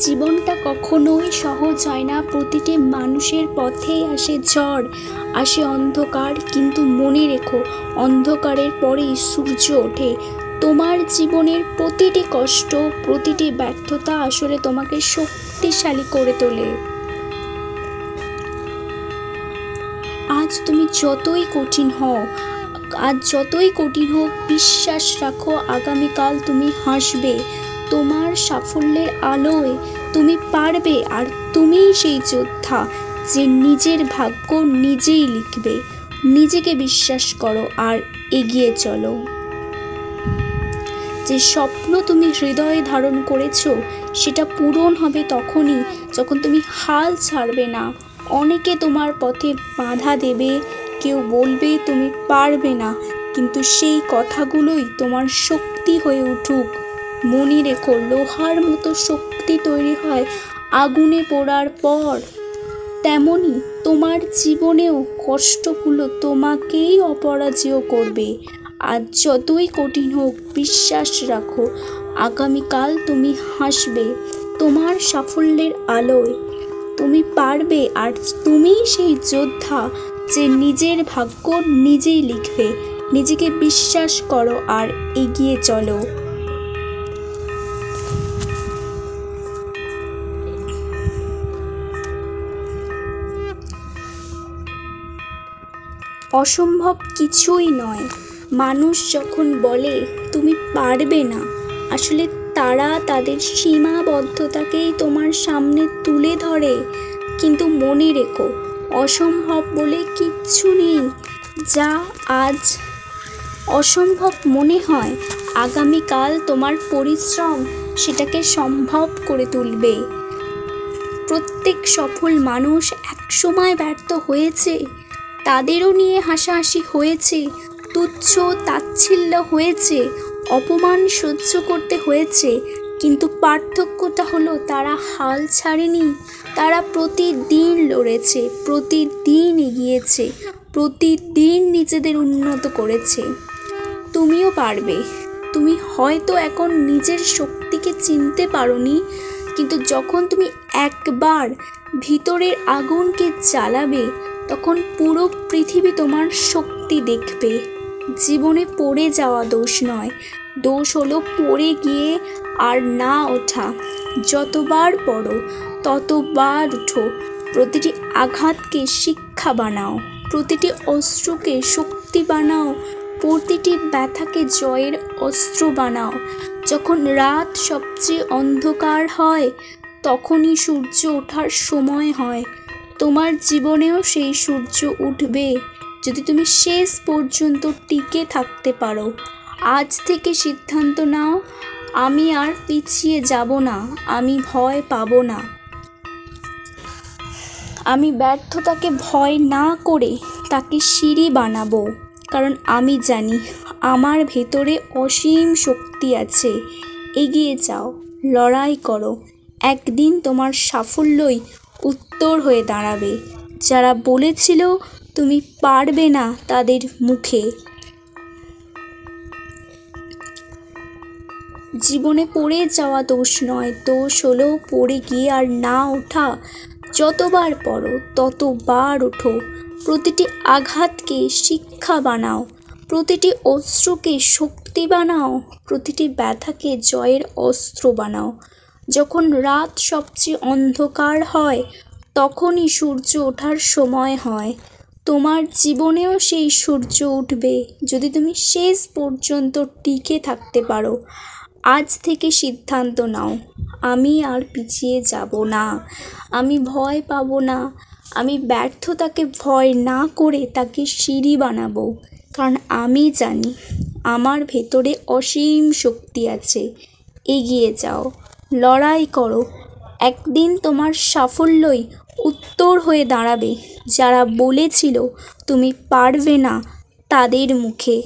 জীবনটা কখনোই সহজ হয় না। প্রতিটি মানুষের পথেই আসে ঝড়, আসে অন্ধকার, কিন্তু মনে রেখো অন্ধকারের পরেই সূর্য ওঠে। তোমার জীবনের প্রতিটি কষ্ট, প্রতিটি ব্যর্থতা আসলে তোমাকে শক্তিশালী করে তোলে। আজ তুমি যতই কঠিন হও, বিশ্বাস রাখো আগামীকাল তুমি হাসবে। তোমার সাফল্যের আলোয় তুমি পারবে, আর তুমিই সেই যোদ্ধা যে নিজের ভাগ্য নিজেই লিখবে। নিজেকে বিশ্বাস করো আর এগিয়ে চলো। যে স্বপ্ন তুমি হৃদয়ে ধারণ করেছো সেটা পূরণ হবে তখনই যখন তুমি হাল ছাড়বে না। অনেকে তোমার পথে বাধা দেবে, কেউ বলবে তুমি পারবে না, কিন্তু সেই কথাগুলোই তোমার শক্তি হয়ে উঠুক। মনে রেখো, লোহার মতো শক্তি তৈরি হয় আগুনে পোড়ার পর। তেমনি তোমার জীবনেও কষ্টগুলো তোমাকেই অপরাজেয় করবে। আজ যতই কঠিন হোক, বিশ্বাস রাখো আগামীকাল তুমি হাসবে। তোমার সাফল্যের আলোয় তুমি পারবে, আর তুমিই সেই যোদ্ধা যে নিজের ভাগ্য নিজেই লিখবে। নিজেকে বিশ্বাস করো আর এগিয়ে চলো। অসম্ভব কিছুই নয়। মানুষ যখন বলে তুমি পারবে না, আসলে তারা তাদের সীমাবদ্ধতাকেই তোমার সামনে তুলে ধরে। কিন্তু মনে রেখো, অসম্ভব বলে কিচ্ছু নেই। যা আজ অসম্ভব মনে হয়, আগামীকাল তোমার পরিশ্রম সেটাকে সম্ভব করে তুলবে। প্রত্যেক সফল মানুষ একসময় ব্যর্থ হয়েছে, তাদেরও নিয়ে হাসাহাসি হয়েছে, তুচ্ছ তাচ্ছিল্য হয়েছে, অপমান সহ্য করতে হয়েছে, কিন্তু পার্থক্যটা হলো তারা হাল ছাড়েনি। তারা প্রতিদিন লড়েছে, প্রতিদিন এগিয়েছে, প্রতিদিন নিজেদের উন্নত করেছে। তুমিও পারবে। তুমি হয়তো এখন নিজের শক্তিকে চিনতে পারোনি, কিন্তু যখন তুমি একবার ভিতরের আগুনকে জ্বালাবে, তখন পুরো পৃথিবী তোমার শক্তি দেখবে। জীবনে পড়ে যাওয়া দোষ নয়, দোষ হলো পড়ে গিয়ে আর না ওঠা। যতবার পড়ো ততবার উঠো। প্রতিটি আঘাতকে শিক্ষা বানাও, প্রতিটি অস্ত্রকে শক্তি বানাও, প্রতিটি ব্যথাকে জয়ের অস্ত্র বানাও। যখন রাত সবচেয়ে অন্ধকার হয়, তখনই সূর্য ওঠার সময় হয়। তোমার জীবনেও সেই সূর্য উঠবে যদি তুমি শেষ পর্যন্ত টিকে থাকতে পারো। আজ থেকে সিদ্ধান্ত নাও, আমি আর পিছিয়ে যাব না, আমি ভয় পাবো না। আমি ব্যর্থতাকে ভয় না করে তাকে সিঁড়ি বানাবো, কারণ আমি জানি আমার ভেতরে অসীম শক্তি আছে। এগিয়ে যাও, লড়াই করো। একদিন তোমার সাফল্যই উত্তর হয়ে দাঁড়াবে যারা বলেছিল তুমি পারবে না তাদের মুখে। জীবনে পড়ে যাওয়া দোষ নয়, দোষ হলো পড়ে গিয়ে আর না ওঠা। যতবার পড়ো ততবার ওঠো। প্রতিটি আঘাতকে শিক্ষা বানাও, প্রতিটি অস্ত্রকে শক্তি বানাও, প্রতিটি ব্যথাকে জয়ের অস্ত্র বানাও। যখন রাত সবচেয়ে অন্ধকার হয়, তখনই সূর্য ওঠার সময় হয়। তোমার জীবনেও সেই সূর্য উঠবে যদি তুমি শেষ পর্যন্ত টিকে থাকতে পারো। আজ থেকে সিদ্ধান্ত নাও, আমি আর পিছিয়ে যাব না, আমি ভয় পাবো না। আমি ব্যর্থতাকে ভয় না করে তাকে সিঁড়ি বানাবো, কারণ আমি জানি আমার ভেতরে অসীম শক্তি আছে। এগিয়ে যাও, লড়াই করো। একদিন তোমার সাফল্যই উত্তর হয়ে দাঁড়াবে যারা বলেছিল তুমি পারবে না তাদের মুখে।